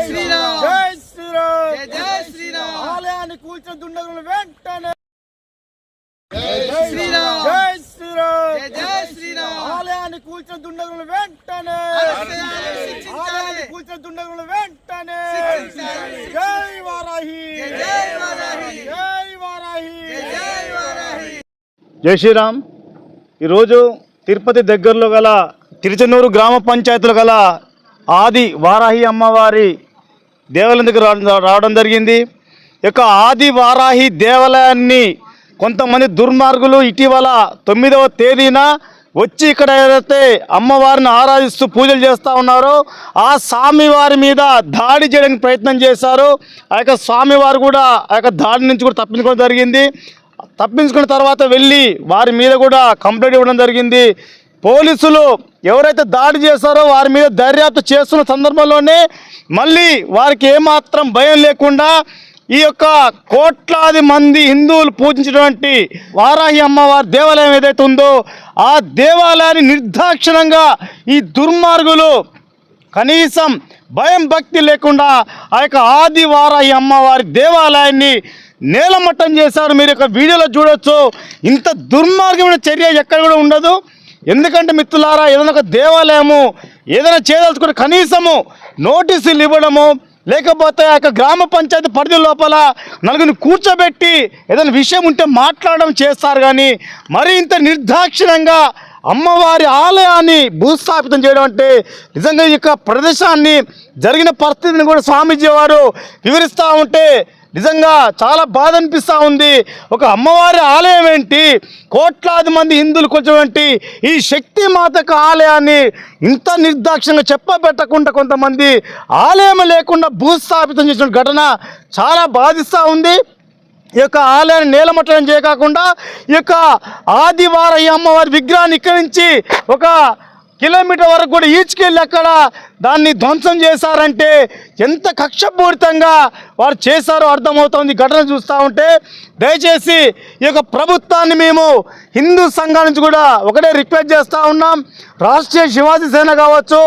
శ్రీరామ్ జై శ్రీరామ్ జై శ్రీరామ్ ఆలయాన్ని కూల్చిన దుండగులను వెంటనే జై శ్రీరామ్ జై శ్రీరామ్ జై శ్రీరామ్ ఆలయాన్ని కూల్చిన దుండగులను వెంటనే ఆలయాన్ని కూల్చిన దుండగులను వెంటనే జై వారాహి జై వారాహి జై వారాహి జై వారాహి. జై శ్రీరామ్. ఈరోజు తిరుపతి దగ్గరలో గల తిరుచనూరు గ్రామ పంచాయతీలో గల ఆది వారాహి అమ్మవారి దేవాలయం దగ్గర రావడం జరిగింది. ఈ యొక్క ఆది వారాహి దేవాలయాన్ని కొంతమంది దుర్మార్గులు ఇటీవల 9వ తేదీన వచ్చి ఇక్కడ ఏదైతే అమ్మవారిని ఆరాధిస్తూ పూజలు చేస్తూ ఉన్నారో ఆ స్వామివారి మీద దాడి చేయడానికి ప్రయత్నం చేశారు. ఆ యొక్క స్వామివారు కూడా ఆ యొక్క దాడి నుంచి కూడా తప్పించుకోవడం జరిగింది. తప్పించుకున్న తర్వాత వెళ్ళి వారి మీద కూడా కంప్లైంట్ ఇవ్వడం జరిగింది. పోలీసులు ఎవరైతే దాడి చేశారో వారి మీద దర్యాప్తు చేస్తున్న సందర్భంలోనే మళ్ళీ వారికి ఏమాత్రం భయం లేకుండా ఈ యొక్క కోట్లాది మంది హిందువులు పూజించినటువంటి వారాహి అమ్మవారి దేవాలయం ఏదైతే ఉందో ఆ దేవాలయాన్ని నిర్దాక్షిణంగా ఈ దుర్మార్గులు కనీసం భయం భక్తి లేకుండా ఆ యొక్క ఆది వారాహి అమ్మవారి దేవాలయాన్ని నేలమట్టం చేశారు. మీరు యొక్క వీడియోలో చూడొచ్చు. ఇంత దుర్మార్గమైన చర్య ఎక్కడ కూడా ఉండదు. ఎందుకంటే మిత్రులారా, ఏదైనా ఒక దేవాలయము ఏదైనా చేయదలుచుకుంటే కనీసము నోటీసులు ఇవ్వడము, లేకపోతే ఆ యొక్క గ్రామ పంచాయతీ పరిధి లోపల నలుగురిని కూర్చోబెట్టి ఏదైనా విషయం ఉంటే మాట్లాడడం చేస్తారు. కానీ మరి ఇంత నిర్దాక్షిణంగా అమ్మవారి ఆలయాన్ని భూస్థాపితం చేయడం అంటే నిజంగా ఈ యొక్క ప్రదేశాన్ని జరిగిన పరిస్థితిని కూడా స్వామీజీ వారు వివరిస్తూ ఉంటే నిజంగా చాలా బాధ అనిపిస్తూ ఉంది. ఒక అమ్మవారి ఆలయం ఏంటి, కోట్లాది మంది హిందువులు కొంచెం ఈ శక్తి మాతక ఆలయాన్ని ఇంత నిర్దాక్షిణంగా చెప్పబెట్టకుండా కొంతమంది ఆలయం లేకుండా భూస్థాపితం చేసిన ఘటన చాలా బాధిస్తూ ఉంది. ఈ యొక్క ఆలయాన్ని నేలమట్టడం చేయకుండా ఈ యొక్క ఆది వారాహి అమ్మవారి విగ్రహాన్ని ఇక్కడి నుంచి 1 కిలోమీటర్ వరకు కూడా ఈడ్చుకెళ్ళి అక్కడ దాన్ని ధ్వంసం చేశారంటే ఎంత కక్షపూరితంగా వారు చేశారో అర్థమవుతుంది ఘటన చూస్తూ ఉంటే. దయచేసి ఈ యొక్క ప్రభుత్వాన్ని మేము హిందూ సంఘాల నుంచి కూడా ఒకటే రిక్వెస్ట్ చేస్తూ ఉన్నాం. రాష్ట్రీయ శివాజీ సేన కావచ్చు,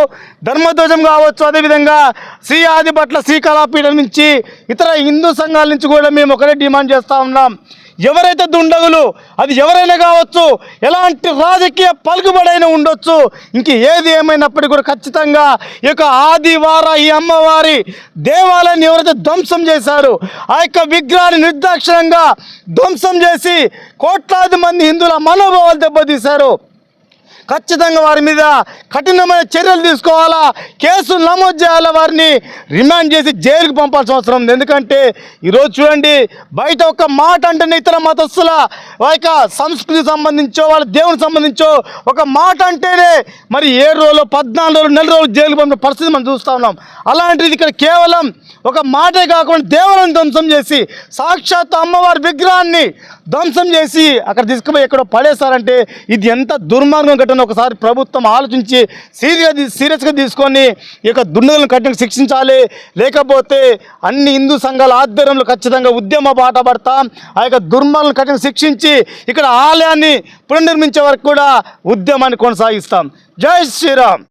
ధర్మధ్వజం కావచ్చు, అదేవిధంగా శ్రీ ఆదిభట్ల శ్రీకళాపీఠం నుంచి ఇతర హిందూ సంఘాల నుంచి కూడా మేము ఒకటే డిమాండ్ చేస్తూ ఉన్నాం. ఎవరైతే దుండగులు అది ఎవరైనా కావచ్చు, ఎలాంటి రాజకీయ పలుకుబడైనా ఉండొచ్చు, ఇంక ఏది ఏమైనప్పటికీ కూడా ఖచ్చితంగా ఈ యొక్క ఆది వారాహి అమ్మవారి దేవాలయాన్ని ఎవరైతే ధ్వంసం చేశారో ఆ యొక్క విగ్రహాన్ని నిర్దాక్షిణంగా ధ్వంసం చేసి కోట్లాది మంది హిందువుల మనోభావాలు దెబ్బతీశారు. ఖచ్చితంగా వారి మీద కఠినమైన చర్యలు తీసుకోవాలా, కేసులు నమోదు చేయాలా, వారిని రిమాండ్ చేసి జైలుకు పంపాల్సిన అవసరం ఉంది. ఎందుకంటే ఈరోజు చూడండి, బయట ఒక మాట అంటేనే ఇతర మతస్థుల యొక్క సంస్కృతికి సంబంధించో వాళ్ళ దేవునికి సంబంధించో ఒక మాట అంటేనే మరి 7 రోజులు 14 రోజులు నెల రోజులు జైలుకు పంపిన పరిస్థితి మనం చూస్తూ ఉన్నాం. అలాంటిది ఇక్కడ కేవలం ఒక మాటే కాకుండా దేవాలయాన్ని ధ్వంసం చేసి సాక్షాత్ అమ్మవారి విగ్రహాన్ని ధ్వంసం చేసి అక్కడ తీసుకుపోయి ఎక్కడో పడేశారంటే ఇది ఎంత దుర్మార్గం ఘటన. ఒకసారి ప్రభుత్వం ఆలోచించి సీరియస్గా తీసుకొని ఈ యొక్క దుండగులను కఠినంగా శిక్షించాలి. లేకపోతే అన్ని హిందూ సంఘాల ఆధ్వర్యంలో ఖచ్చితంగా ఉద్యమ బాట పడతాం. ఆ యొక్క దుర్మార్గులను కఠినంగా శిక్షించి ఇక్కడ ఆలయాన్ని పునర్నిర్మించే వరకు కూడా ఉద్యమాన్ని కొనసాగిస్తాం. జై శ్రీరామ్.